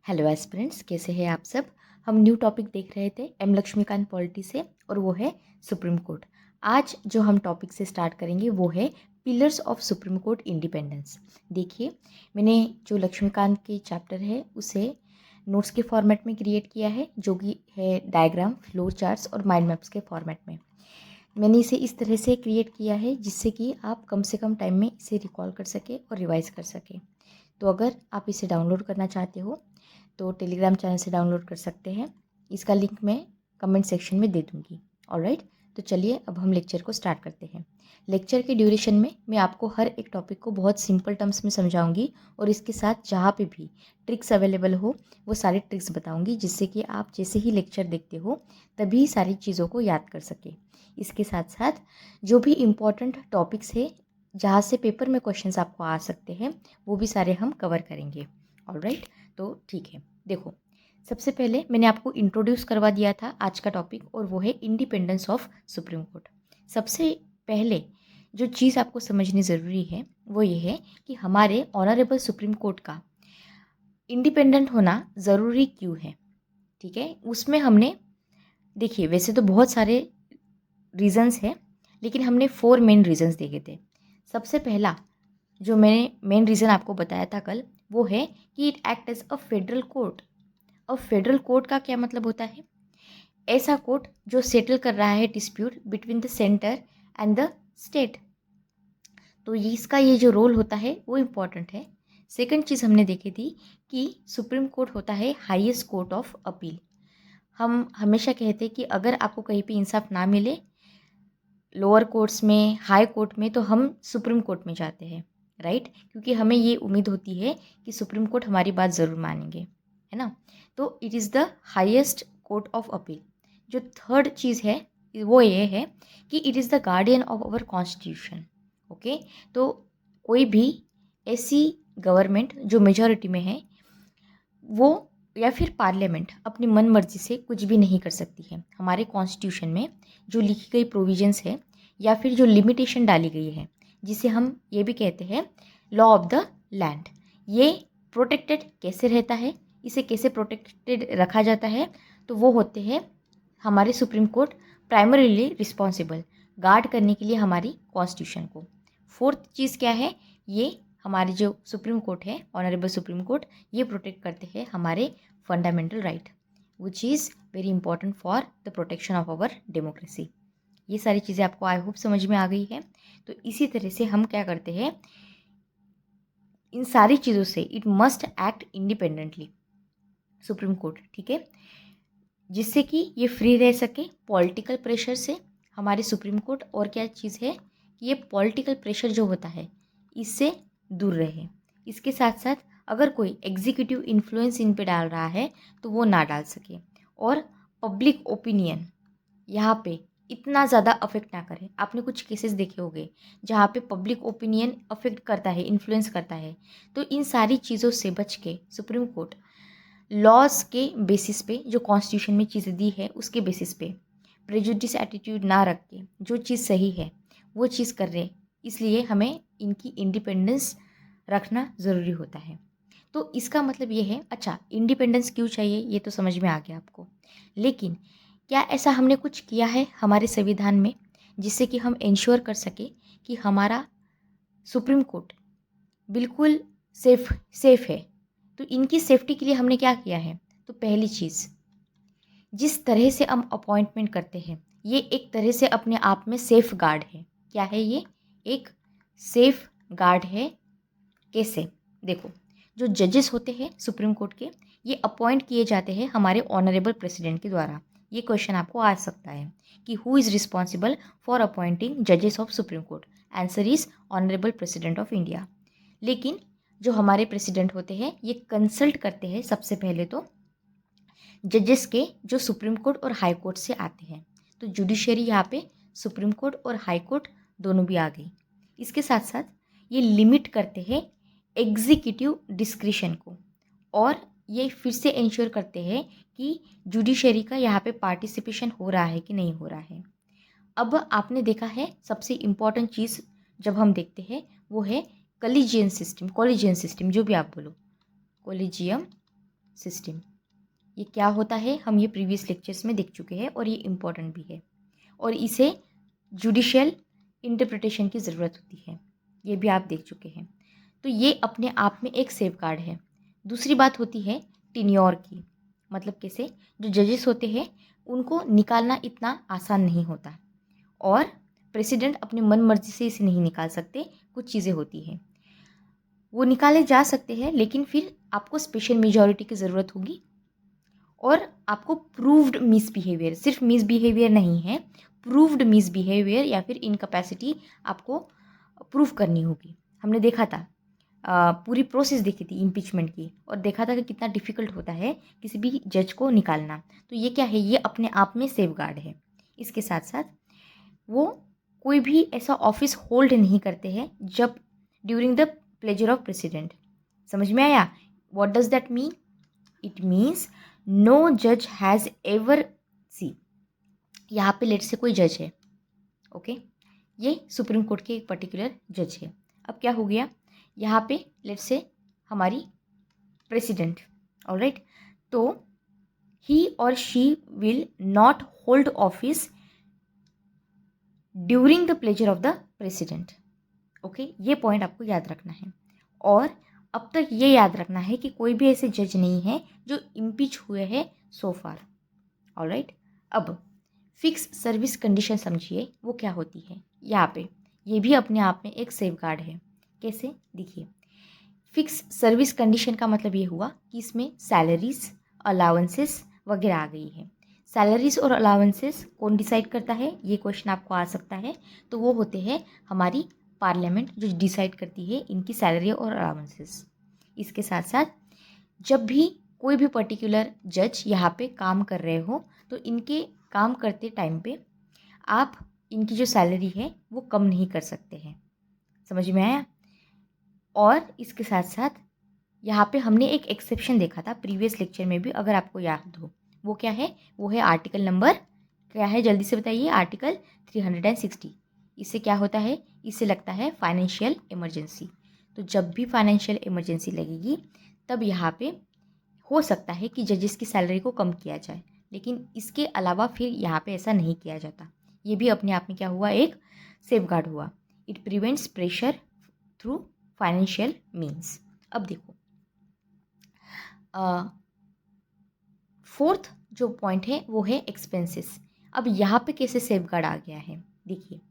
Hello aspirants, कैसे हैं आप सब। हम न्यू टॉपिक देख रहे थे एम लक्ष्मीकांत पॉलिटी से, और वो है सुप्रीम कोर्ट। आज जो हम टॉपिक से स्टार्ट करेंगे वो है pillars of Supreme court independence. देखिए, मैंने जो लक्ष्मीकांत के चैप्टर है उसे नोट्स के फॉर्मेट में क्रिएट किया है, जो कि है डायग्राम, फ्लो चार्ट्स और माइंड मैप्स के फॉर्मेट में। मैंने इसे इस तरह से क्रिएट किया है जिससे कि आप कम से कम टाइम में इसे रिकॉल कर सके और रिवाइज कर सके। तो अगर आप इसे डाउनलोड करना चाहते हो तो टेलीग्राम चैनल से डाउनलोड कर सकते हैं। इसका लिंक मैं कमेंट सेक्शन में दे दूँगी। ऑलराइट, तो चलिए अब हम लेक्चर को स्टार्ट करते हैं। लेक्चर के ड्यूरेशन में मैं आपको हर एक टॉपिक को बहुत सिंपल टर्म्स में समझाऊंगी, और इसके साथ जहाँ पे भी ट्रिक्स अवेलेबल हो वो सारी ट्रिक्स बताऊंगी, जिससे कि आप जैसे ही लेक्चर देखते हो तभी सारी चीज़ों को याद कर सके। इसके साथ साथ जो भी इम्पोर्टेंट टॉपिक्स है जहाँ से पेपर में क्वेश्चंस आपको आ सकते हैं वो भी सारे हम कवर करेंगे। ऑलराइट, तो ठीक है। देखो, सबसे पहले मैंने आपको इंट्रोड्यूस करवा दिया था आज का टॉपिक, और वो है इंडिपेंडेंस ऑफ सुप्रीम कोर्ट। सबसे पहले जो चीज़ आपको समझनी ज़रूरी है वो ये है कि हमारे ऑनरेबल सुप्रीम कोर्ट का इंडिपेंडेंट होना ज़रूरी क्यों है। ठीक है, उसमें हमने, देखिए वैसे तो बहुत सारे रीजंस हैं, लेकिन हमने 4 मेन रीजंस देखे थे। सबसे पहला जो मैंने मेन रीज़न आपको बताया था कल, वो है कि it act as a federal court. अब फेडरल कोर्ट का क्या मतलब होता है? ऐसा कोर्ट जो सेटल कर रहा है dispute between the centre and the state. तो इसका ये जो रोल होता है वो इम्पॉर्टेंट है। सेकंड चीज़ हमने देखी थी कि सुप्रीम कोर्ट होता है हाईएस्ट कोर्ट ऑफ अपील। हम हमेशा कहते हैं कि अगर आपको कहीं पे इंसाफ ना मिले लोअर कोर्ट्स में, हाई कोर्ट में, तो हम सुप्रीम कोर्ट में जाते हैं, राइट? क्योंकि हमें ये उम्मीद होती है कि सुप्रीम कोर्ट हमारी बात ज़रूर मानेंगे, है ना। तो it is the highest court of appeal. जो थर्ड चीज़ है वो ये है कि it is the guardian of our constitution. Okay, तो कोई भी ऐसी गवर्नमेंट जो मेजॉरिटी में है वो, या फिर पार्लियामेंट, अपनी मन मर्जी से कुछ भी नहीं कर सकती है। हमारे कॉन्स्टिट्यूशन में जो लिखी गई प्रोविजंस है या फिर जो लिमिटेशन डाली गई है, जिसे हम ये भी कहते हैं लॉ ऑफ द लैंड, ये प्रोटेक्टेड कैसे रहता है, इसे कैसे प्रोटेक्टेड रखा जाता है, तो वो होते हैं हमारे supreme court primarily responsible guard करने के लिए हमारी कॉन्स्टिट्यूशन को। फोर्थ चीज़ क्या है? ये हमारे जो सुप्रीम कोर्ट है, ऑनरेबल सुप्रीम कोर्ट, ये प्रोटेक्ट करते हैं हमारे fundamental right, which is very important for the protection of our democracy. ये सारी चीज़ें आपको आई होप समझ में आ गई है। तो इसी तरह से हम क्या करते हैं, इन सारी चीज़ों से it must act independently supreme court, ठीक है, जिससे कि ये फ्री रह सके पॉलिटिकल प्रेशर से। हमारे सुप्रीम कोर्ट और क्या चीज़ है कि ये पॉलिटिकल प्रेशर जो होता है इससे दूर रहे। इसके साथ साथ अगर कोई एग्जीक्यूटिव इन्फ्लुएंस इन पे डाल रहा है तो वो ना डाल सके, और पब्लिक ओपिनियन यहाँ पे इतना ज़्यादा अफेक्ट ना करे। आपने कुछ केसेस देखे होंगे जहाँ पे पब्लिक ओपिनियन अफेक्ट करता है, इन्फ्लुएंस करता है। तो इन सारी चीज़ों से बच के सुप्रीम कोर्ट लॉज के बेसिस पे, जो कॉन्स्टिट्यूशन में चीज़ें दी है उसके बेसिस पे प्रेजुडिस एटीट्यूड ना रख के जो चीज़ सही है वो चीज़ कर रहे, इसलिए हमें इनकी इंडिपेंडेंस रखना ज़रूरी होता है। तो इसका मतलब ये है, अच्छा इंडिपेंडेंस क्यों चाहिए ये तो समझ में आ गया आपको, लेकिन क्या ऐसा हमने कुछ किया है हमारे संविधान में जिससे कि हम इंश्योर कर सके कि हमारा सुप्रीम कोर्ट बिल्कुल सेफ है? तो इनकी सेफ्टी के लिए हमने क्या किया है? तो पहली चीज़, जिस तरह से हम अपॉइंटमेंट करते हैं ये एक तरह से अपने आप में सेफ गार्ड है। क्या है ये? एक सेफ गार्ड है। कैसे? देखो, जो जजेस होते हैं सुप्रीम कोर्ट के, ये अपॉइंट किए जाते हैं हमारे ऑनरेबल प्रेसिडेंट के द्वारा। ये क्वेश्चन आपको आ सकता है कि who is responsible for appointing जजेस of Supreme Court? Answer is honourable president of India. लेकिन जो हमारे प्रेसिडेंट होते हैं ये कंसल्ट करते हैं सबसे पहले तो जजेस के, जो सुप्रीम कोर्ट और हाई कोर्ट से आते हैं। तो जुडिशरी यहाँ पे सुप्रीम कोर्ट और हाई कोर्ट दोनों भी आ गई। इसके साथ साथ ये लिमिट करते हैं एग्जीक्यूटिव डिस्क्रिशन को, और ये फिर से इंश्योर करते हैं कि जुडिशरी का यहाँ पे पार्टिसिपेशन हो रहा है कि नहीं हो रहा है। अब आपने देखा है सबसे इम्पॉर्टेंट चीज़ जब हम देखते हैं वो है कॉलेजियन सिस्टम, जो भी आप बोलो, कॉलेजियम सिस्टम। ये क्या होता है हम ये प्रीवियस लेक्चर्स में देख चुके हैं और ये इम्पॉर्टेंट भी है, और इसे जुडिशियल इंटरप्रिटेशन की ज़रूरत होती है, ये भी आप देख चुके हैं। तो ये अपने आप में एक सेफगार्ड है। दूसरी बात होती है टेन्योर की, मतलब कैसे, जो जजेस होते हैं उनको निकालना इतना आसान नहीं होता, और प्रेसिडेंट अपनी मन मर्जी से इसे नहीं निकाल सकते। कुछ चीज़ें होती हैं वो निकाले जा सकते हैं, लेकिन फिर आपको स्पेशल मेजॉरिटी की ज़रूरत होगी, और आपको प्रूव्ड मिसबिहेवियर, सिर्फ मिसबिहेवियर नहीं है, प्रूव्ड मिसबिहेवियर या फिर इनकैपेसिटी आपको प्रूव करनी होगी। हमने देखा था पूरी प्रोसेस देखी थी इम्पीचमेंट की, और देखा था कि कितना डिफ़िकल्ट होता है किसी भी जज को निकालना। तो ये क्या है, ये अपने आप में सेफगार्ड है। इसके साथ साथ वो कोई भी ऐसा ऑफिस होल्ड नहीं करते हैं जब during the pleasure of president. समझ में आया? What does that mean? It means no जज हैज़ एवर सी, यहाँ पे लेट से कोई जज है, ओके, ये सुप्रीम कोर्ट के एक पर्टिकुलर जज है। अब क्या हो गया, यहाँ पे लेट से हमारी प्रेसिडेंट, ऑलराइट, तो ही और she will not hold office during the pleasure of the president. Okay, ये पॉइंट आपको याद रखना है। और अब तक ये याद रखना है कि कोई भी ऐसे जज नहीं है जो इम्पीच हुए हैं सो फार, ऑलराइट। अब फिक्स सर्विस कंडीशन समझिए वो क्या होती है। यहाँ पे ये भी अपने आप में एक सेफगार्ड है। कैसे, देखिए, फिक्स सर्विस कंडीशन का मतलब ये हुआ कि इसमें सैलरीज, अलाउंसेस वगैरह आ गई है। सैलरीज और अलाउंसेस कौन डिसाइड करता है, ये क्वेश्चन आपको आ सकता है। तो वो होते हैं हमारी पार्लियामेंट, जो डिसाइड करती है इनकी सैलरी और अलाउंसेस। इसके साथ साथ जब भी कोई भी पर्टिकुलर जज यहाँ पे काम कर रहे हो, तो इनके काम करते टाइम पे आप इनकी जो सैलरी है वो कम नहीं कर सकते हैं। समझ में आया? और इसके साथ साथ यहाँ पे हमने एक एक्सेप्शन देखा था प्रीवियस लेक्चर में भी, अगर आपको याद हो। वो क्या है, वो है आर्टिकल नंबर, क्या है जल्दी से बताइए, आर्टिकल 360। इससे क्या होता है, इससे लगता है फाइनेंशियल इमरजेंसी। तो जब भी फाइनेंशियल इमरजेंसी लगेगी तब यहाँ पे हो सकता है कि जजेस की सैलरी को कम किया जाए, लेकिन इसके अलावा फिर यहाँ पे ऐसा नहीं किया जाता। ये भी अपने आप में क्या हुआ, एक सेफगार्ड हुआ। It prevents pressure through financial means. अब देखो, फोर्थ जो पॉइंट है वो है एक्सपेंसेस। अब यहाँ पे कैसे सेफगार्ड आ गया है, देखिए,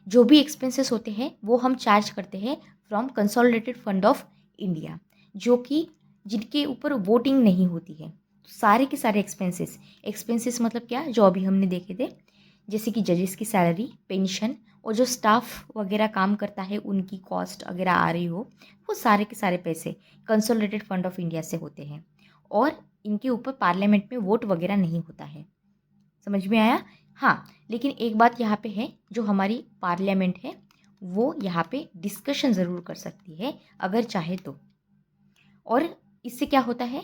जो भी एक्सपेंसेस होते हैं वो हम चार्ज करते हैं from consolidated fund of India, जो कि जिनके ऊपर वोटिंग नहीं होती है। तो सारे के सारे एक्सपेंसेस मतलब क्या, जो अभी हमने देखे थे, जैसे कि जजेस की सैलरी, पेंशन, और जो स्टाफ वगैरह काम करता है उनकी कॉस्ट वगैरह आ रही हो, वो सारे के सारे पैसे कंसोलिडेटेड फंड ऑफ इंडिया से होते हैं, और इनके ऊपर पार्लियामेंट में वोट वगैरह नहीं होता है। समझ में आया? हाँ, लेकिन एक बात यहाँ पे है, जो हमारी पार्लियामेंट है वो यहाँ पे डिस्कशन ज़रूर कर सकती है अगर चाहे तो। और इससे क्या होता है,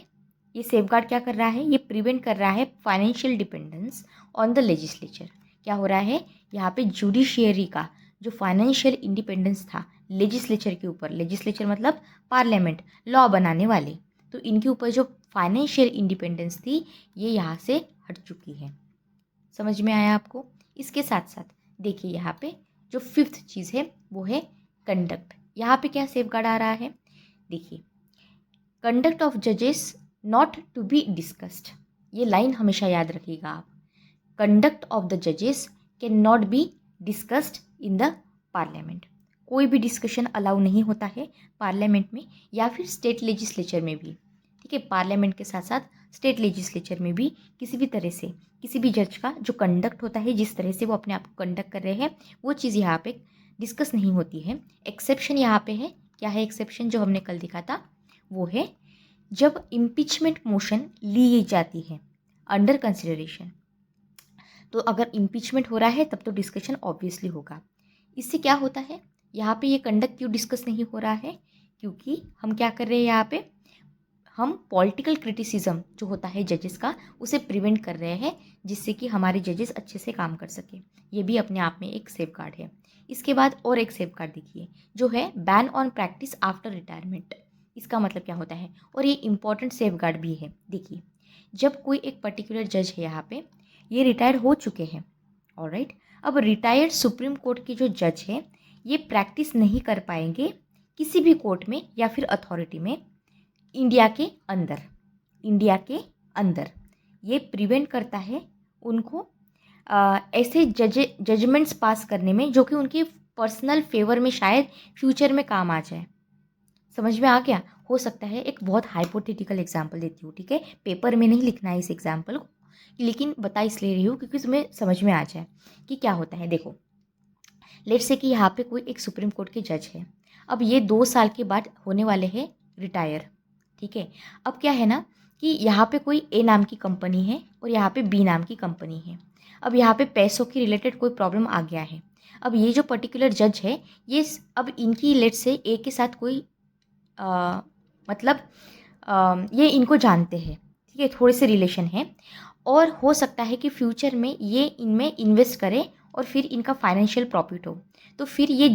ये सेफगार्ड क्या कर रहा है, ये प्रिवेंट कर रहा है financial dependence on the legislature. क्या हो रहा है, यहाँ पे जुडिशियरी का जो फाइनेंशियल इंडिपेंडेंस था लेजिस्लेचर के ऊपर, लेजिस्लेचर मतलब पार्लियामेंट, लॉ बनाने वाले, तो इनके ऊपर जो फाइनेंशियल इंडिपेंडेंस थी ये यहाँ से हट चुकी है। समझ में आया आपको? इसके साथ साथ देखिए, यहाँ पे जो फिफ्थ चीज़ है वो है कंडक्ट। यहाँ पे क्या सेफगार्ड आ रहा है, देखिए, कंडक्ट ऑफ जजेस नॉट टू बी डिस्कस्ड। ये लाइन हमेशा याद रखिएगा आप, कंडक्ट ऑफ द जजेस can not be discussed in the parliament. कोई भी डिस्कशन अलाउ नहीं होता है पार्लियामेंट में या फिर स्टेट लेजिस्लेचर में भी। ठीक है, पार्लियामेंट के साथ साथ स्टेट लेजिस्लेचर में भी किसी भी तरह से किसी भी जज का जो कंडक्ट होता है, जिस तरह से वो अपने आप को कंडक्ट कर रहे हैं, वो चीज़ यहाँ पे डिस्कस नहीं होती है। एक्सेप्शन यहाँ पे है, क्या है एक्सेप्शन, जो हमने कल देखा था, वो है जब इम्पीचमेंट मोशन ली जाती है अंडर कंसिडरेशन। तो अगर इम्पीचमेंट हो रहा है तब तो डिस्कशन ऑब्वियसली होगा। इससे क्या होता है, यहाँ पे ये कंडक्ट क्यों डिस्कस नहीं हो रहा है, क्योंकि हम क्या कर रहे हैं यहाँ पे, हम पॉलिटिकल क्रिटिसिज्म जो होता है जजेस का उसे प्रिवेंट कर रहे हैं, जिससे कि हमारे जजेस अच्छे से काम कर सके। ये भी अपने आप में एक सेफगार्ड है। इसके बाद और एक सेफगार्ड देखिए, जो है ban on practice after retirement. इसका मतलब क्या होता है, और ये इम्पॉर्टेंट सेफगार्ड भी है। देखिए, जब कोई एक पर्टिकुलर जज है, यहाँ पे ये रिटायर हो चुके हैं, ऑलराइट। अब रिटायर्ड सुप्रीम कोर्ट के जो जज हैं, ये प्रैक्टिस नहीं कर पाएंगे किसी भी कोर्ट में या फिर अथॉरिटी में इंडिया के अंदर। इंडिया के अंदर ये प्रिवेंट करता है उनको ऐसे जजमेंट्स पास करने में जो कि उनके पर्सनल फेवर में शायद फ्यूचर में काम आ जाए। समझ में आ गया? हो सकता है एक बहुत हाइपोथेटिकल एग्जांपल देती हूँ, ठीक है, पेपर में नहीं लिखना है इस एग्जांपल को, लेकिन बता इसलिए रही हूँ क्योंकि तुम्हें समझ में आ जाए कि क्या होता है। देखो, लेट्स से कि यहाँ पे कोई एक सुप्रीम कोर्ट के जज है। अब ये 2 साल के बाद होने वाले हैं रिटायर, ठीक है। अब क्या है ना कि यहाँ पे कोई ए नाम की कंपनी है और यहाँ पे बी नाम की कंपनी है। अब यहाँ पे पैसों की रिलेटेड कोई प्रॉब्लम आ गया है। अब ये जो पर्टिकुलर जज है, ये अब इनकी लेट्स से ए के साथ कोई मतलब ये इनको जानते हैं, ठीक है, थोड़े से रिलेशन है, और हो सकता है कि फ्यूचर में ये इनमें इन्वेस्ट करें और फिर इनका फाइनेंशियल प्रॉफिट हो, तो फिर ये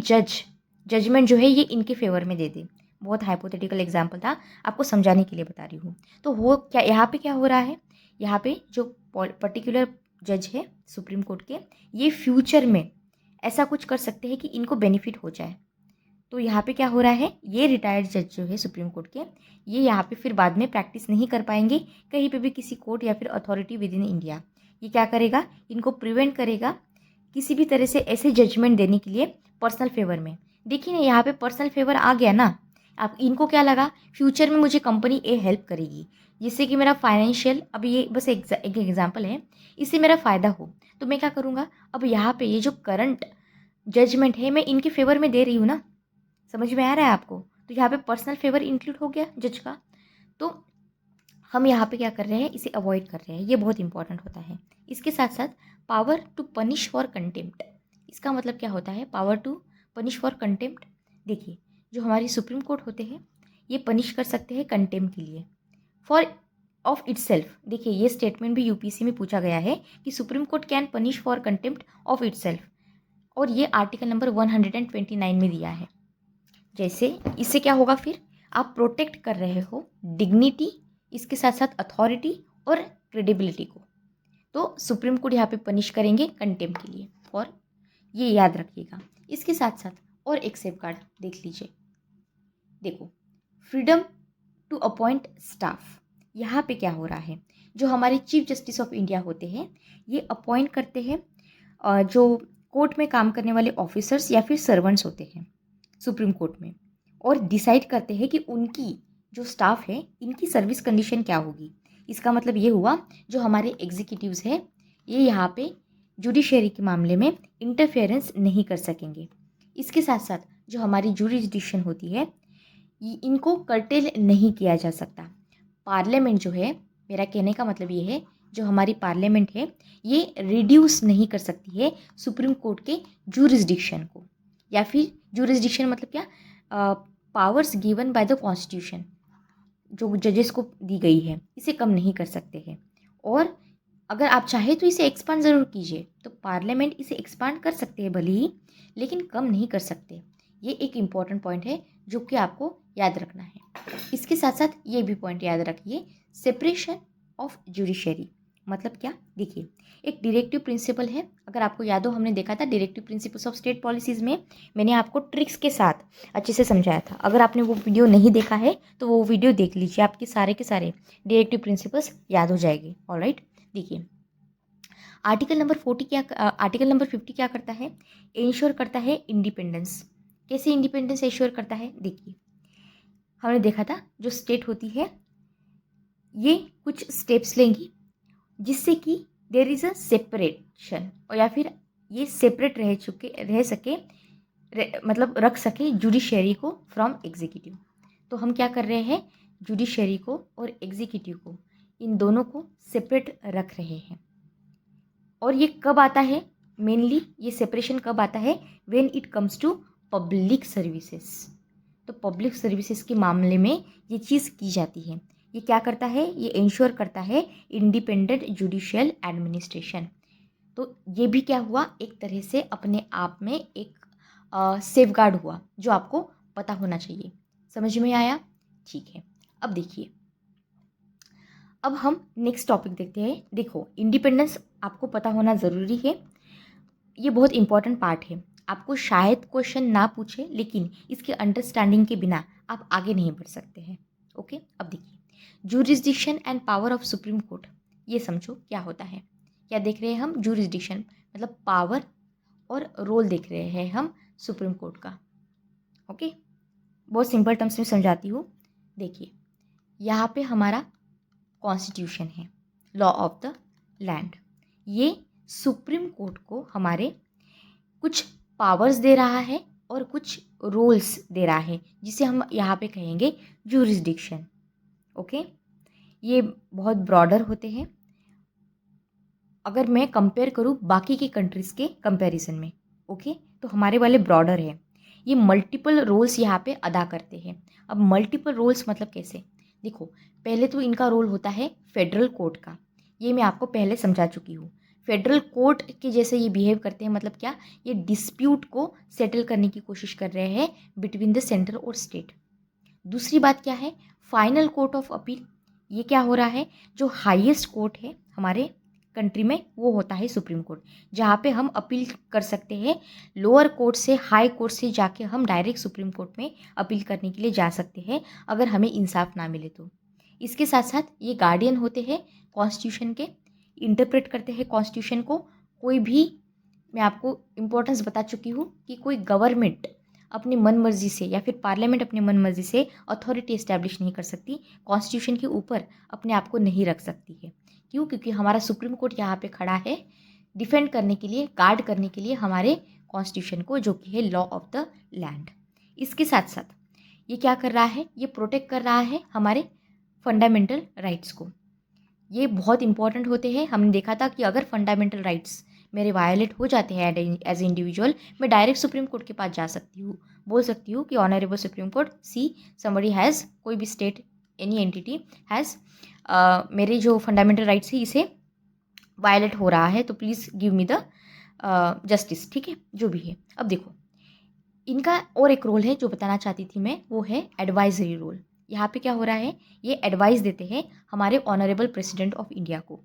जजमेंट जो है ये इनके फेवर में दे दे। बहुत हाइपोथेटिकल एग्जांपल था, आपको समझाने के लिए बता रही हूँ। तो हो क्या यहाँ पे क्या हो रहा है, यहाँ पे जो पर्टिकुलर जज है सुप्रीम कोर्ट के, ये फ्यूचर में ऐसा कुछ कर सकते हैं कि इनको बेनिफिट हो जाए। तो यहाँ पे क्या हो रहा है, ये रिटायर्ड जज जो है सुप्रीम कोर्ट के, ये यहाँ पे फिर बाद में प्रैक्टिस नहीं कर पाएंगे कहीं पे भी किसी कोर्ट या फिर अथॉरिटी विद इन इंडिया। ये क्या करेगा, इनको प्रिवेंट करेगा किसी भी तरह से ऐसे जजमेंट देने के लिए पर्सनल फेवर में। देखिए ना, यहाँ पे पर्सनल फेवर आ गया ना। आप इनको क्या लगा, फ्यूचर में मुझे कंपनी ए हेल्प करेगी जिससे कि मेरा फाइनेंशियल, अब ये बस एक एग्जाम्पल है, इससे मेरा फ़ायदा हो, तो मैं क्या करूँगा, अब यहाँ पे ये जो करंट जजमेंट है मैं इनके फेवर में दे रही हूँ ना। समझ में आ रहा है आपको? तो यहाँ पे पर्सनल फेवर इंक्लूड हो गया जज का। तो हम यहाँ पे क्या कर रहे हैं, इसे अवॉइड कर रहे हैं, ये बहुत इंपॉर्टेंट होता है। इसके साथ साथ power to punish for contempt, इसका मतलब क्या होता है, power to punish for contempt. देखिए, जो हमारी सुप्रीम कोर्ट होते हैं, ये पनिश कर सकते हैं कंटेम्प्ट के लिए फॉर ऑफ इटसेल्फ। देखिए, ये स्टेटमेंट भी यूपीएससी में पूछा गया है कि supreme court can punish for contempt of itself, और ये आर्टिकल नंबर 129 में दिया है। जैसे इससे क्या होगा, फिर आप प्रोटेक्ट कर रहे हो डिग्निटी, इसके साथ साथ अथॉरिटी और क्रेडिबिलिटी को। तो सुप्रीम कोर्ट यहाँ पे पनिश करेंगे कंटेम्प्ट के लिए, और ये याद रखिएगा। इसके साथ साथ और एक सेफगार्ड देख लीजिए। देखो, फ्रीडम टू अपॉइंट स्टाफ, यहाँ पे क्या हो रहा है, जो हमारे चीफ जस्टिस ऑफ इंडिया होते हैं, ये अपॉइंट करते हैं जो कोर्ट में काम करने वाले ऑफिसर्स या फिर सर्वेंट्स होते हैं सुप्रीम कोर्ट में, और डिसाइड करते हैं कि उनकी जो स्टाफ है इनकी सर्विस कंडीशन क्या होगी। इसका मतलब ये हुआ, जो हमारे एग्जीक्यूटिव्स हैं, ये यहाँ पे जुडिशरी के मामले में इंटरफेरेंस नहीं कर सकेंगे। इसके साथ साथ जो हमारी जुरिसडिक्शन होती है, इनको कर्टेल नहीं किया जा सकता। पार्लियामेंट जो है, मेरा कहने का मतलब ये है, जो हमारी पार्लियामेंट है, ये रिड्यूस नहीं कर सकती है सुप्रीम कोर्ट के जुरिसडिक्शन को, या फिर जुरिसडिक्शन मतलब क्या, powers given by the constitution जो जजेस को दी गई है, इसे कम नहीं कर सकते हैं। और अगर आप चाहे तो इसे एक्सपांड ज़रूर कीजिए, तो पार्लियामेंट इसे एक्सपांड कर सकते हैं भले ही, लेकिन कम नहीं कर सकते। ये एक इम्पॉर्टेंट पॉइंट है जो कि आपको याद रखना है। इसके साथ साथ ये भी पॉइंट याद रखिए, सेपरेशन ऑफ जुडिशरी मतलब क्या। देखिए, एक डायरेक्टिव प्रिंसिपल है, अगर आपको याद हो, हमने देखा था directive principles of state policies में, मैंने आपको ट्रिक्स के साथ अच्छे से समझाया था। अगर आपने वो वीडियो नहीं देखा है तो वो वीडियो देख लीजिए, आपके सारे के सारे डायरेक्टिव प्रिंसिपल्स याद हो जाएंगे। ऑलराइट, देखिए, आर्टिकल नंबर 50 क्या करता है, इंश्योर करता है इंडिपेंडेंस। कैसे इंडिपेंडेंस इंश्योर करता है, देखिए, हमने देखा था जो स्टेट होती है ये कुछ स्टेप्स लेंगी जिससे कि देयर इज़ अ सेपरेशन, और या फिर ये सेपरेट रह सके, मतलब रख सके जुडिशरी को फ्रॉम एग्जीक्यूटिव। तो हम क्या कर रहे हैं, जुडिशरी को और एग्जीक्यूटिव को, इन दोनों को सेपरेट रख रहे हैं। और ये कब आता है, मेनली ये सेपरेशन कब आता है, when it comes to public services. तो पब्लिक सर्विसेज के मामले में ये चीज़ की जाती है। ये क्या करता है, ये इंश्योर करता है इंडिपेंडेंट जुडिशियल एडमिनिस्ट्रेशन। तो ये भी क्या हुआ, एक तरह से अपने आप में एक सेफगार्ड हुआ, जो आपको पता होना चाहिए। समझ में आया? ठीक है, अब देखिए, अब हम नेक्स्ट टॉपिक देखते हैं। देखो, इंडिपेंडेंस आपको पता होना ज़रूरी है, ये बहुत इंपॉर्टेंट पार्ट है। आपको शायद क्वेश्चन ना पूछे, लेकिन इसके अंडरस्टैंडिंग के बिना आप आगे नहीं बढ़ सकते हैं। ओके, अब देखिए, जूरिसडिक्शन and power of Supreme court, ये समझो क्या होता है। क्या देख रहे हैं हम? जूरिसडिक्शन मतलब पावर, और रोल देख रहे हैं हम सुप्रीम कोर्ट का। ओके, बहुत सिंपल टर्म्स में समझाती हूँ। देखिए, यहाँ पे हमारा कॉन्स्टिट्यूशन है, लॉ ऑफ द लैंड। ये सुप्रीम कोर्ट को हमारे कुछ पावर्स दे रहा है और कुछ रोल्स दे रहा है, जिसे हम यहाँ पे कहेंगे जूरिसडिक्शन। ओके, ये बहुत ब्रॉडर होते हैं अगर मैं कंपेयर करूँ बाकी के कंट्रीज़ के कंपैरिजन में। ओके, तो हमारे वाले ब्रॉडर है, ये मल्टीपल रोल्स यहाँ पे अदा करते हैं। अब मल्टीपल रोल्स मतलब कैसे? देखो, पहले तो इनका रोल होता है फेडरल कोर्ट का, ये मैं आपको पहले समझा चुकी हूँ। फेडरल कोर्ट के जैसे ये बिहेव करते हैं, मतलब क्या? ये डिस्प्यूट को सेटल करने की कोशिश कर रहे हैं बिटवीन द सेंटर और स्टेट। दूसरी बात क्या है? Final court of appeal. ये क्या हो रहा है? जो हाईएस्ट कोर्ट है हमारे कंट्री में, वो होता है सुप्रीम कोर्ट, जहाँ पे हम अपील कर सकते हैं। लोअर कोर्ट से, हाई कोर्ट से जाके हम डायरेक्ट सुप्रीम कोर्ट में अपील करने के लिए जा सकते हैं अगर हमें इंसाफ ना मिले तो। इसके साथ साथ ये गार्डियन होते हैं कॉन्स्टिट्यूशन के, इंटरप्रेट करते हैं कॉन्स्टिट्यूशन को। कोई भी, मैं आपको इम्पोर्टेंस बता चुकी हूँ कि कोई गवर्नमेंट अपनी मन मर्जी से या फिर पार्लियामेंट अपनी मन मर्जी से अथॉरिटी इस्टेब्लिश नहीं कर सकती, कॉन्स्टिट्यूशन के ऊपर अपने आप को नहीं रख सकती है। क्यों? क्योंकि हमारा सुप्रीम कोर्ट यहाँ पे खड़ा है डिफेंड करने के लिए, गार्ड करने के लिए हमारे कॉन्स्टिट्यूशन को, जो कि है लॉ ऑफ द लैंड। इसके साथ साथ ये क्या कर रहा है? ये प्रोटेक्ट कर रहा है हमारे फंडामेंटल राइट्स को। ये बहुत इंपॉर्टेंट होते हैं। हमने देखा था कि अगर फंडामेंटल राइट्स मेरे वायलेट हो जाते हैं एज इंडिविजुअल, मैं डायरेक्ट सुप्रीम कोर्ट के पास जा सकती हूँ, बोल सकती हूँ कि honourable supreme court, C somebody has, कोई भी स्टेट, एनी एंटिटी हैज़, मेरे जो फंडामेंटल राइट्स है इसे वायलेट हो रहा है, तो please give me the justice. ठीक है, जो भी है। अब देखो, इनका और एक रोल है जो बताना चाहती थी मैं, वो है एडवाइजरी रोल। यहाँ पे क्या हो रहा है? ये एडवाइस देते हैं हमारे ऑनरेबल प्रेसिडेंट ऑफ इंडिया को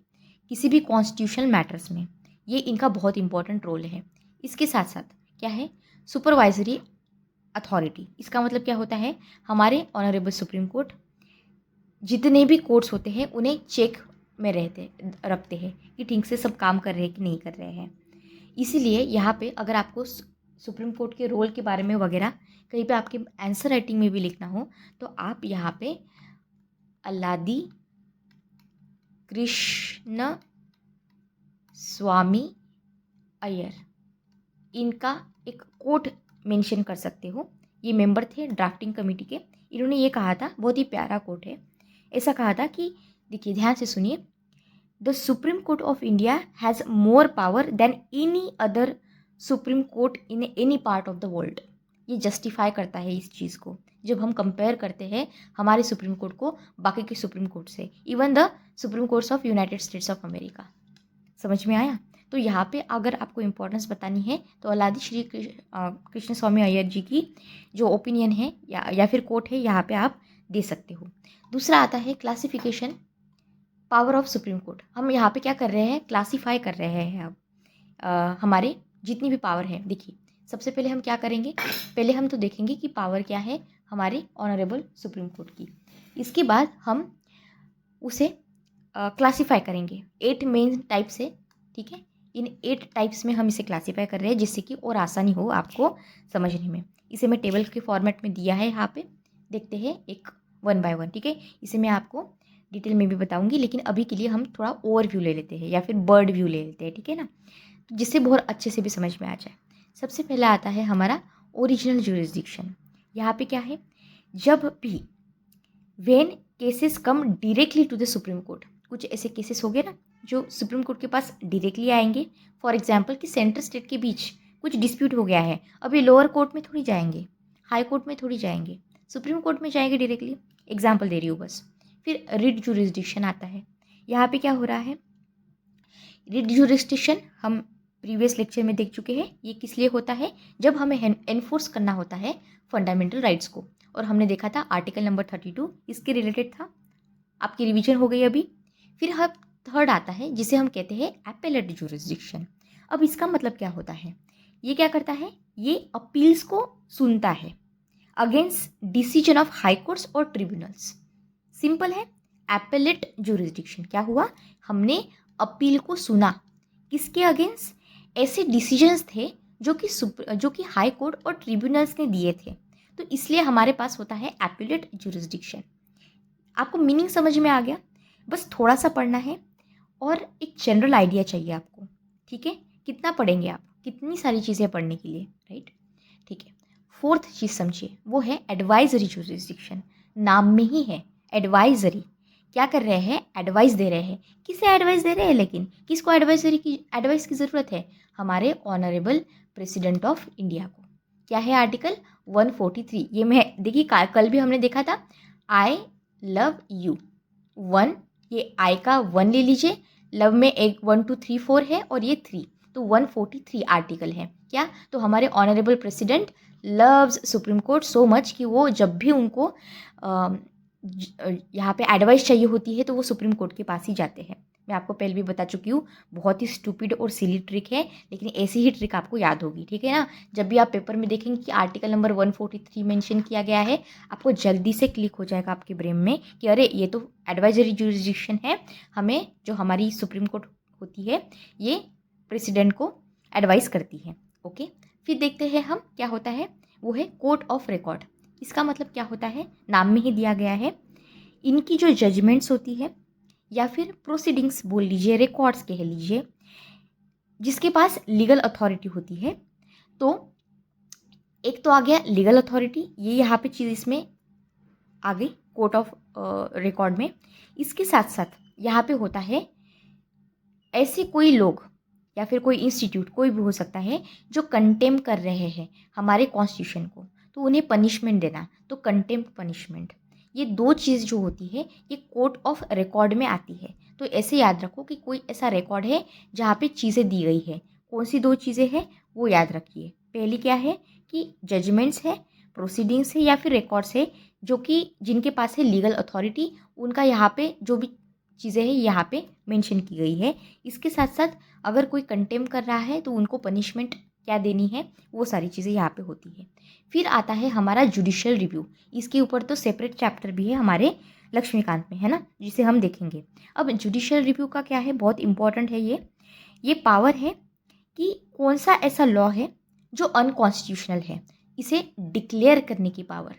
किसी भी कॉन्स्टिट्यूशनल मैटर्स में। ये इनका बहुत इंपॉर्टेंट रोल है। इसके साथ साथ क्या है? Supervisory authority. इसका मतलब क्या होता है? हमारे ऑनरेबल सुप्रीम कोर्ट जितने भी कोर्ट्स होते हैं उन्हें चेक में रखते हैं कि ठीक से सब काम कर रहे हैं कि नहीं कर रहे हैं। इसीलिए यहाँ पे अगर आपको सुप्रीम कोर्ट के रोल के बारे में वगैरह कहीं पे आपके आंसर राइटिंग में भी लिखना हो, तो आप यहाँ पे अल्लादी कृष्ण स्वामी अय्यर, इनका एक कोट मेंशन कर सकते हो। ये मेंबर थे ड्राफ्टिंग कमेटी के। इन्होंने ये कहा था, बहुत ही प्यारा कोट है, ऐसा कहा था कि, देखिए ध्यान से सुनिए, the supreme court of India has more power than any other supreme court in any part of the world. ये जस्टिफाई करता है इस चीज़ को जब हम कंपेयर करते हैं हमारे सुप्रीम कोर्ट को बाकी के सुप्रीम कोर्ट से, even the supreme courts of United states of America. समझ में आया? तो यहाँ पे अगर आपको इम्पोर्टेंस बतानी है तो अल्लादी श्री कृष्ण स्वामी अय्यर जी की जो ओपिनियन है या फिर कोट है, यहाँ पे आप दे सकते हो। दूसरा आता है classification power of Supreme court. हम यहाँ पे क्या कर रहे हैं? क्लासीफाई कर रहे हैं अब हमारे जितनी भी पावर है। देखिए, सबसे पहले हम क्या करेंगे? पहले हम तो देखेंगे कि पावर क्या है हमारे ऑनरेबल सुप्रीम कोर्ट की। इसके बाद हम उसे क्लासीफाई करेंगे 8 मेन टाइप से। ठीक है, इन 8 टाइप्स में हम इसे क्लासीफाई कर रहे हैं जिससे कि और आसानी हो आपको समझने में। इसे मैं टेबल के फॉर्मेट में दिया है, यहाँ पे देखते हैं एक 1 बाय 1। ठीक है, इसे मैं आपको डिटेल में भी बताऊंगी, लेकिन अभी के लिए हम थोड़ा ओवरव्यू ले लेते हैं या फिर बर्ड व्यू ले लेते हैं। ठीक है ना, तो जिससे बहुत अच्छे से भी समझ में आ जाए। सबसे पहला आता है हमारा ओरिजिनल ज्यूरिसडिक्शन। यहाँ पे क्या है? जब भी when cases come directly to the supreme court, कुछ ऐसे केसेस हो गए ना जो सुप्रीम कोर्ट के पास डायरेक्टली आएंगे। फॉर एग्जांपल कि सेंट्रल स्टेट के बीच कुछ डिस्प्यूट हो गया है, अब ये लोअर कोर्ट में थोड़ी जाएंगे, हाई कोर्ट में थोड़ी जाएंगे, सुप्रीम कोर्ट में जाएंगे डायरेक्टली। एग्जाम्पल दे रही हूँ बस। फिर रिट ज्यूरिसडिक्शन आता है। यहाँ पे क्या हो रहा है? रिट ज्यूरिसडिक्शन हम प्रीवियस लेक्चर में देख चुके हैं। ये किस लिए होता है? जब हमें एनफोर्स करना होता है फंडामेंटल राइट्स को, और हमने देखा था आर्टिकल नंबर 32 इसके रिलेटेड था। आपकी रिवीजन हो गई अभी। फिर हम थर्ड आता है जिसे हम कहते हैं एपेलेट जुरिस्डिक्शन। अब इसका मतलब क्या होता है? ये क्या करता है? ये अपील्स को सुनता है against decision of high courts और ट्रिब्यूनल्स। सिंपल है, एपेलेट जुरिस्डिक्शन क्या हुआ? हमने अपील को सुना, किसके अगेंस्ट? ऐसे डिसीजंस थे जो कि हाई कोर्ट और ट्रिब्यूनल्स ने दिए थे, तो इसलिए हमारे पास होता है एपेलेट जुरिस्डिक्शन। आपको मीनिंग समझ में आ गया? बस थोड़ा सा पढ़ना है और एक जनरल आइडिया चाहिए आपको, ठीक है? कितना पढ़ेंगे आप? कितनी सारी चीज़ें पढ़ने के लिए, राइट? ठीक है। फोर्थ चीज़ समझिए, वो है एडवाइजरी जुरिस्डिक्शन। नाम में ही है एडवाइजरी। क्या कर रहे हैं? एडवाइस दे रहे हैं। किसे एडवाइस दे रहे हैं? लेकिन किसको एडवाइस की ज़रूरत है? हमारे ऑनरेबल प्रेसिडेंट ऑफ इंडिया को। क्या है आर्टिकल 143? ये मैं देखिए कल भी हमने देखा था, आई लव यू। 1, ये आई का 1 ले लीजिए, लव में एक 1 2 3 4 है और ये 3, तो 143 आर्टिकल है। क्या? तो हमारे honourable president loves supreme court so much कि वो जब भी उनको यहाँ पे एडवाइस चाहिए होती है तो वो सुप्रीम कोर्ट के पास ही जाते हैं। मैं आपको पहले भी बता चुकी हूँ, बहुत ही स्टूपिड और सिली ट्रिक है, लेकिन ऐसी ही ट्रिक आपको याद होगी, ठीक है ना? जब भी आप पेपर में देखेंगे कि आर्टिकल नंबर 143 मेंशन किया गया है, आपको जल्दी से क्लिक हो जाएगा आपके ब्रेन में कि अरे ये तो एडवाइजरी जुरिस्डिक्शन है। हमें जो हमारी सुप्रीम कोर्ट होती है ये प्रेसिडेंट को एडवाइस करती है। ओके, फिर देखते हैं हम क्या होता है। वो है कोर्ट ऑफ रिकॉर्ड। इसका मतलब क्या होता है? नाम में ही दिया गया है। इनकी जो जजमेंट्स होती है या फिर प्रोसीडिंग्स बोल लीजिए, रिकॉर्ड्स कह लीजिए, जिसके पास लीगल अथॉरिटी होती है। तो एक तो आ गया लीगल अथॉरिटी, ये यहाँ पे चीज़ इसमें आ गई कोर्ट ऑफ रिकॉर्ड में। इसके साथ साथ यहाँ पे होता है ऐसे कोई लोग या फिर कोई इंस्टीट्यूट, कोई भी हो सकता है, जो कंटेम कर रहे हैं हमारे कॉन्स्टिट्यूशन को, तो उन्हें पनिशमेंट देना, तो कंटेम्प्ट पनिशमेंट। ये दो चीज़ जो होती है ये कोर्ट ऑफ रिकॉर्ड में आती है। तो ऐसे याद रखो कि कोई ऐसा रिकॉर्ड है जहाँ पे चीज़ें दी गई है। कौन सी दो चीज़ें हैं वो याद रखिए। पहली क्या है कि जजमेंट्स है, प्रोसीडिंग्स है या फिर रिकॉर्ड्स है जो कि जिनके पास है लीगल अथॉरिटी, उनका यहाँ पे जो भी चीज़ें हैं यहाँ पे मेंशन की गई है। इसके साथ साथ अगर कोई कंटेम कर रहा है तो उनको पनिशमेंट क्या देनी है, वो सारी चीज़ें यहाँ पे होती है। फिर आता है हमारा जुडिशियल रिव्यू। इसके ऊपर तो सेपरेट चैप्टर भी है हमारे लक्ष्मीकांत में, है ना, जिसे हम देखेंगे। अब जुडिशियल रिव्यू का क्या है, बहुत इंपॉर्टेंट है ये पावर है कि कौन सा ऐसा लॉ है जो अनकॉन्स्टिट्यूशनल है, इसे डिक्लेयर करने की पावर।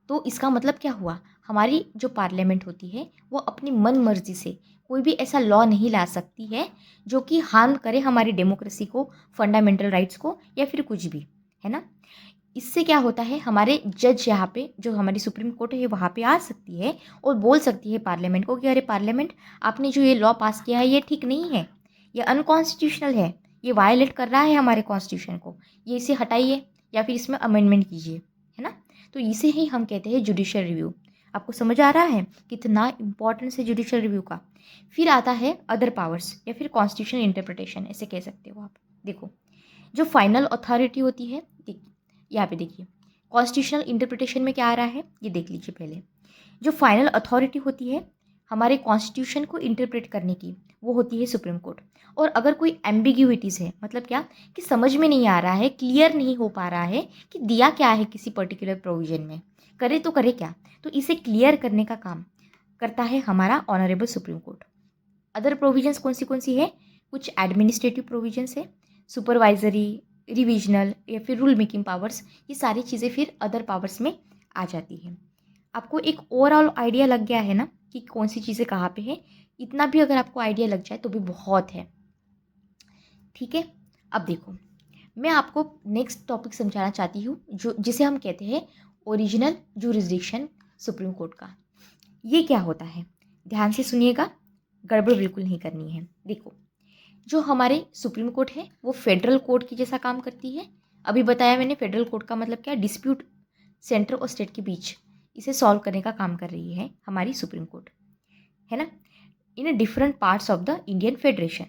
तो इसका मतलब क्या हुआ? हमारी जो पार्लियामेंट होती है वो अपनी मन मर्जी से कोई भी ऐसा लॉ नहीं ला सकती है जो कि हार्म करे हमारी डेमोक्रेसी को, फंडामेंटल राइट्स को या फिर कुछ भी, है ना। इससे क्या होता है, हमारे जज यहाँ पे जो हमारी सुप्रीम कोर्ट है वहाँ पे आ सकती है और बोल सकती है पार्लियामेंट को कि अरे पार्लियामेंट, आपने जो ये लॉ पास किया है ये ठीक नहीं है, ये अनकॉन्स्टिट्यूशनल है, ये वायलेट कर रहा है हमारे कॉन्स्टिट्यूशन को, ये इसे हटाइए या फिर इसमें अमेंडमेंट कीजिए, है ना। तो इसे ही हम कहते हैं जुडिशियल रिव्यू। आपको समझ आ रहा है कितना इंपॉर्टेंस है जुडिशियल रिव्यू का। फिर आता है अदर पावर्स या फिर कॉन्स्टिट्यूशनल इंटरप्रिटेशन, ऐसे कह सकते हो आप। देखो, जो फाइनल अथॉरिटी होती है, यहाँ पे देखिए कॉन्स्टिट्यूशनल इंटरप्रिटेशन में क्या आ रहा है ये देख लीजिए पहले। जो फाइनल अथॉरिटी होती है हमारे कॉन्स्टिट्यूशन को इंटरप्रेट करने की, वो होती है सुप्रीम कोर्ट। और अगर कोई एम्बिग्यूइटीज़ है, मतलब क्या कि समझ में नहीं आ रहा है, क्लियर नहीं हो पा रहा है कि दिया क्या है किसी पर्टिकुलर प्रोविजन में, करे तो करे क्या, तो इसे क्लियर करने का काम करता है हमारा honourable supreme court. Other provisions कौन सी है? कुछ एडमिनिस्ट्रेटिव प्रोविजंस है, सुपरवाइजरी, रिविजनल या फिर रूल मेकिंग पावर्स, ये सारी चीज़ें फिर अदर पावर्स में आ जाती हैं। आपको एक ओवरऑल आइडिया लग गया है ना कि कौन सी चीज़ें कहाँ पे है। इतना भी अगर आपको आइडिया लग जाए तो भी बहुत है, ठीक है। अब देखो, मैं आपको नेक्स्ट टॉपिक समझाना चाहती हूँ जो जिसे हम कहते हैं ओरिजिनल जुरिस्डिक्शन सुप्रीम कोर्ट का। ये क्या होता है, ध्यान से सुनिएगा, गड़बड़ बिल्कुल नहीं करनी है। देखो, जो हमारे सुप्रीम कोर्ट है वो फेडरल कोर्ट की जैसा काम करती है। अभी बताया मैंने फेडरल कोर्ट का मतलब क्या, डिस्प्यूट सेंटर और स्टेट के बीच इसे सॉल्व करने का काम कर रही है हमारी सुप्रीम कोर्ट, है ना, in different parts of the Indian federation.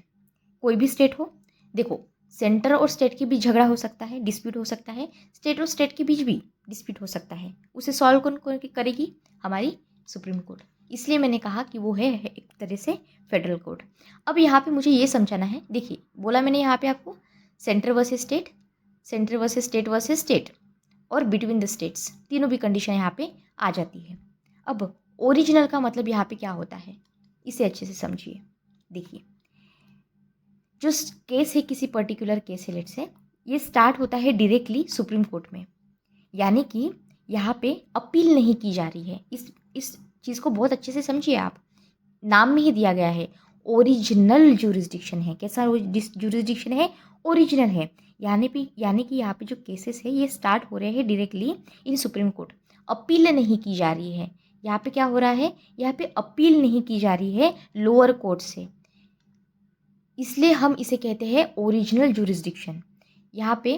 कोई भी स्टेट हो, देखो सेंटर और स्टेट के बीच झगड़ा हो सकता है, डिस्प्यूट हो सकता है, स्टेट और स्टेट के बीच भी डिस्प्यूट हो सकता है। उसे सॉल्व कौन करेगी? हमारी सुप्रीम कोर्ट। इसलिए मैंने कहा कि वो है एक तरह से फेडरल कोर्ट। अब यहाँ पे मुझे ये समझाना है, देखिए बोला मैंने यहाँ पे आपको centre versus state, centre versus state और बिटवीन द स्टेट्स, तीनों भी कंडीशन यहाँ पे आ जाती है। अब ओरिजिनल का मतलब यहाँ पे क्या होता है, इसे अच्छे से समझिए। देखिए, जो केस है, किसी पर्टिकुलर केस है, लेट से ये स्टार्ट होता है डायरेक्टली सुप्रीम कोर्ट में, यानी कि यहाँ पे अपील नहीं की जा रही है। इस चीज़ को बहुत अच्छे से समझिए आप। नाम में ही दिया गया है ओरिजिनल जुरिस्डिक्शन है। कैसा जुरिस्डिक्शन है? ओरिजिनल है। यानी कि यहाँ पे जो केसेस है ये स्टार्ट हो रहे हैं directly in supreme court, appeal नहीं की जा रही है। यहाँ पे क्या हो रहा है? यहाँ पे अपील नहीं की जा रही है लोअर कोर्ट से, इसलिए हम इसे कहते हैं ओरिजिनल जुरिस्डिक्शन। यहाँ पे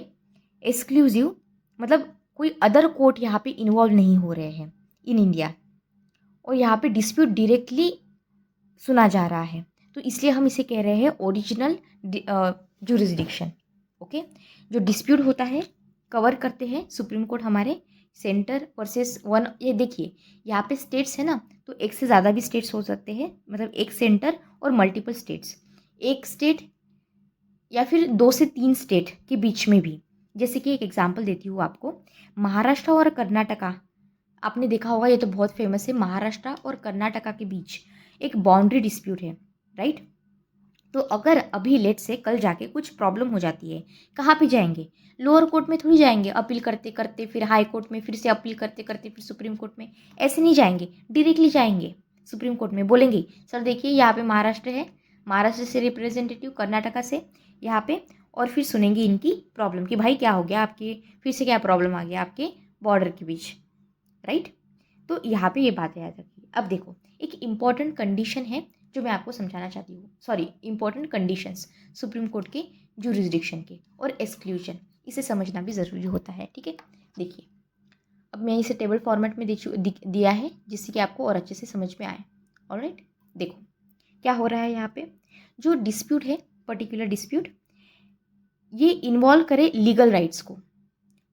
एक्सक्लूसिव मतलब कोई अदर कोर्ट यहाँ पे इन्वॉल्व नहीं हो रहे हैं इन इंडिया, और यहाँ पे डिस्प्यूट डायरेक्टली सुना जा रहा है, तो इसलिए हम इसे कह रहे हैं ओरिजिनल जुरिस्डिक्शन। ओके, जो डिस्प्यूट होता है कवर करते हैं सुप्रीम कोर्ट हमारे सेंटर वर्सेस वन। ये देखिए यहाँ पे स्टेट्स है ना, तो एक से ज़्यादा भी स्टेट्स हो सकते हैं, मतलब एक सेंटर और मल्टीपल स्टेट्स, एक स्टेट या फिर 2 से 3 स्टेट के बीच में भी। जैसे कि एक एग्जांपल देती हूँ आपको, महाराष्ट्र और कर्नाटका, आपने देखा होगा, ये तो बहुत फेमस है, महाराष्ट्र और कर्नाटका के बीच एक बाउंड्री डिस्प्यूट है, राइट। तो अगर अभी लेट से कल जाके कुछ प्रॉब्लम हो जाती है, कहाँ पे जाएंगे? लोअर कोर्ट में थोड़ी जाएंगे अपील करते करते, फिर हाई कोर्ट में, फिर से अपील करते करते, फिर सुप्रीम कोर्ट में। ऐसे नहीं जाएंगे, डायरेक्टली जाएंगे सुप्रीम कोर्ट में, बोलेंगे सर देखिए यहाँ पे महाराष्ट्र है, महाराष्ट्र से रिप्रेजेंटेटिव कर्नाटका से यहाँ पे, और फिर सुनेंगे इनकी प्रॉब्लम कि भाई क्या हो गया आपके, फिर से क्या प्रॉब्लम आ गया आपके बॉर्डर के बीच, राइट। तो यहाँ पे ये बात याद रखिए। अब देखो, एक इम्पॉर्टेंट कंडीशन है जो मैं आपको समझाना चाहती हूँ, sorry important conditions supreme court के जुरिस्डिक्शन के और एक्सक्लूजन, इसे समझना भी ज़रूरी होता है, ठीक है। देखिए, अब मैं इसे टेबल फॉर्मेट में दिया है जिससे कि आपको और अच्छे से समझ में आए। ऑलराइट, देखो क्या हो रहा है यहाँ पे, जो डिस्प्यूट है, पर्टिकुलर डिस्प्यूट, ये इन्वॉल्व करे लीगल राइट्स को।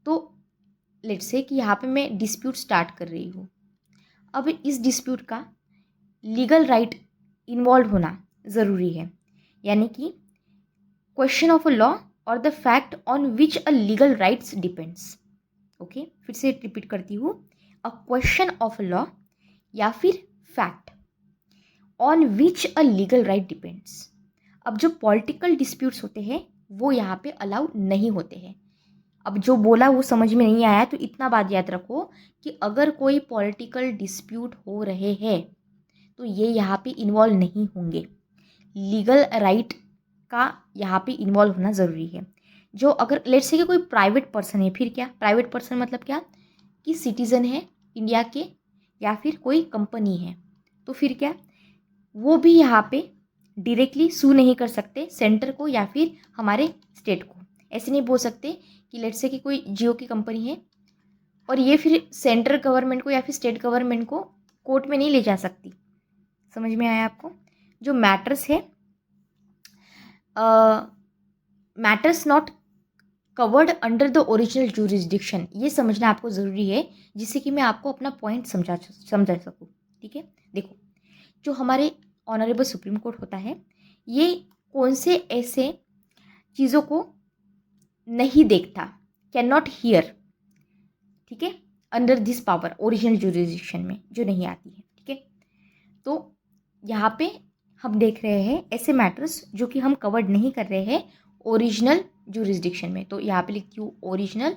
तो लेट्स से कि यहाँ पे मैं डिस्प्यूट स्टार्ट कर रही हूँ, अब इस डिस्प्यूट का लीगल राइट इन्वॉल्व होना ज़रूरी है, यानी कि क्वेश्चन ऑफ अ लॉ और the fact on which a legal rights depends. Okay, फिर से रिपीट करती हूँ, a question of a law या फिर fact on which a legal right depends. अब जो पॉलिटिकल डिस्प्यूट्स होते हैं वो यहाँ पे अलाउ नहीं होते हैं। अब जो बोला वो समझ में नहीं आया तो इतना बात याद रखो कि अगर कोई पॉलिटिकल डिस्प्यूट हो रहे हैं तो ये यहाँ पे इन्वॉल्व नहीं होंगे, लीगल राइट का यहाँ पे इन्वॉल्व होना ज़रूरी है। जो अगर लेट्स से कि कोई प्राइवेट पर्सन है, फिर क्या, प्राइवेट पर्सन मतलब क्या, कि सिटीज़न है इंडिया के या फिर कोई कंपनी है, तो फिर क्या, वो भी यहाँ पे डायरेक्टली सू नहीं कर सकते सेंटर को या फिर हमारे स्टेट को। ऐसे नहीं बोल सकते कि लेट्स से कि कोई जियो की कंपनी है और ये फिर सेंट्रल गवर्नमेंट को या फिर स्टेट गवर्नमेंट को कोर्ट में नहीं ले जा सकती। समझ में आया आपको? जो मैटर्स है, matters not covered under the original jurisdiction, ये समझना आपको ज़रूरी है जिससे कि मैं आपको अपना पॉइंट समझा सकूँ, ठीक है। देखो, जो हमारे ऑनरेबल सुप्रीम कोर्ट होता है, ये कौन से ऐसे चीज़ों को नहीं देखता, कैन नॉट हियर, ठीक है, under this power original jurisdiction में जो नहीं आती है, ठीक है। तो यहाँ पे हम देख रहे हैं ऐसे मैटर्स जो कि हम कवर्ड नहीं कर रहे हैं ओरिजिनल जुरिस्डिक्शन में, तो यहाँ पे लिखती हूँ ओरिजिनल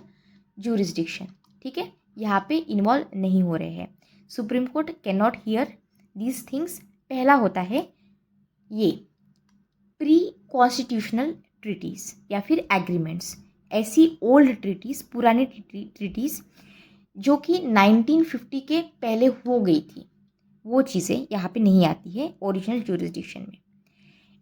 जुरिस्डिक्शन, ठीक है, यहाँ पे इन्वॉल्व नहीं हो रहे हैं। Supreme court can not here these things. पहला होता है ये प्री कॉन्स्टिट्यूशनल ट्रीटीज़ या फिर एग्रीमेंट्स, ऐसी ओल्ड ट्रीटीज़, पुरानी ट्रीटीज़ जो कि 1950 के पहले हो गई थी, वो चीज़ें यहाँ पे नहीं आती है ओरिजिनल जुरिस्डिक्शन में।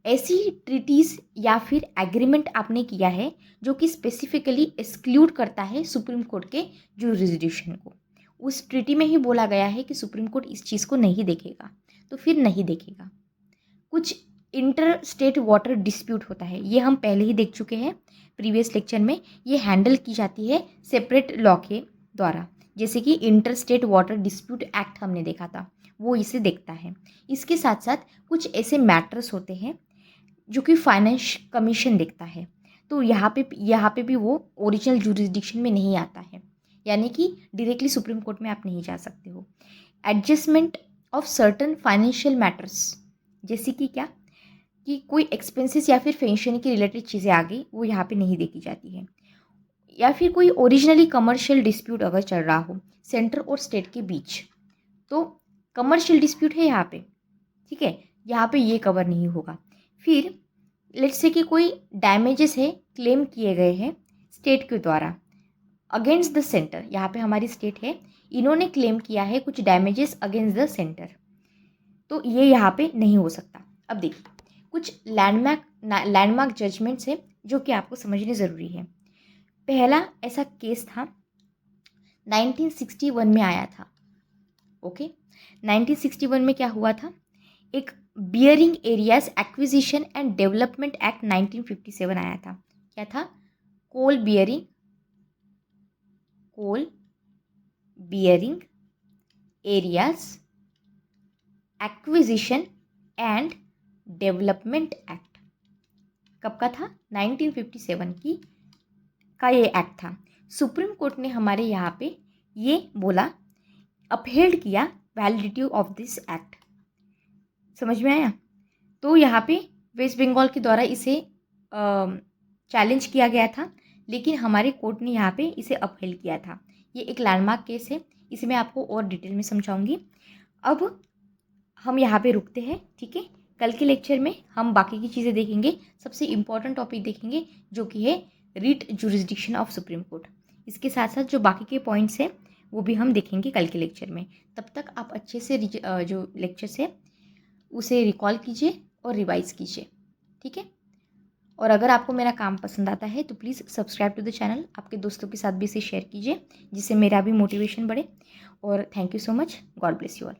ऐसी ट्रीटीज़ या फिर एग्रीमेंट आपने किया है जो कि स्पेसिफिकली एक्सक्लूड करता है सुप्रीम कोर्ट के जुरिस्डिक्शन को, उस ट्रीटी में ही बोला गया है कि सुप्रीम कोर्ट इस चीज़ को नहीं देखेगा, तो फिर नहीं देखेगा। कुछ इंटर स्टेट वाटर डिस्प्यूट होता है, ये हम पहले ही देख चुके हैं प्रीवियस लेक्चर में। ये हैंडल की जाती है सेपरेट लॉ के द्वारा, जैसे कि inter state water dispute act हमने देखा था, वो इसे देखता है। इसके साथ साथ कुछ ऐसे मैटर्स होते हैं जो कि फाइनेंस कमीशन देखता है, तो यहाँ पे भी वो ओरिजिनल जुरिस्डिक्शन में नहीं आता है, यानी कि डायरेक्टली सुप्रीम कोर्ट में आप नहीं जा सकते हो। Adjustment of certain financial matters, जैसे कि क्या कि कोई एक्सपेंसेस या फिर पेंशन की रिलेटेड चीज़ें आ गई, वो यहाँ पे नहीं देखी जाती है। या फिर कोई ओरिजिनली कमर्शियल डिस्प्यूट अगर चल रहा हो सेंटर और स्टेट के बीच, तो कमर्शियल डिस्प्यूट है यहाँ पे, ठीक है, यहाँ पे ये कवर नहीं होगा। फिर लेट्स से कि कोई डैमेजेस है क्लेम किए गए हैं स्टेट के द्वारा अगेंस्ट द सेंटर, यहाँ पे हमारी स्टेट है, इन्होंने क्लेम किया है कुछ डैमेजेस अगेंस्ट द सेंटर, तो ये यहाँ पे नहीं हो सकता। अब देखिए कुछ लैंडमार्क जजमेंट्स है जो कि आपको समझने ज़रूरी है। पहला ऐसा केस था 1961 में आया था। ओके, 1961 में क्या हुआ था, एक bearing areas acquisition and development act 1957 आया था। क्या था, coal bearing areas acquisition and development act. कब का था, 1957 का ये एक्ट था। सुप्रीम कोर्ट ने हमारे यहाँ पे ये बोला, अपहेल्ड किया वैलिडिटी ऑफ दिस एक्ट। समझ में आया। तो यहाँ पे वेस्ट बंगाल के द्वारा इसे चैलेंज किया गया था, लेकिन हमारे कोर्ट ने यहाँ पे इसे अपहेल्ड किया था। ये एक लैंडमार्क केस है, इसे मैं आपको और डिटेल में समझाऊंगी। अब हम यहाँ पे रुकते हैं, ठीक है। कल के लेक्चर में हम बाकी की चीज़ें देखेंगे। सबसे इम्पॉर्टेंट टॉपिक देखेंगे जो कि है writ jurisdiction of Supreme court. इसके साथ साथ जो बाकी के पॉइंट्स हैं वो भी हम देखेंगे कल के लेक्चर में। तब तक आप अच्छे से जो लेक्चर्स है उसे रिकॉल कीजिए और रिवाइज कीजिए, ठीक है। और अगर आपको मेरा काम पसंद आता है तो please subscribe to the channel, आपके दोस्तों के साथ भी इसे शेयर कीजिए जिससे मेरा भी मोटिवेशन बढ़े। और thank you so much, God bless you all.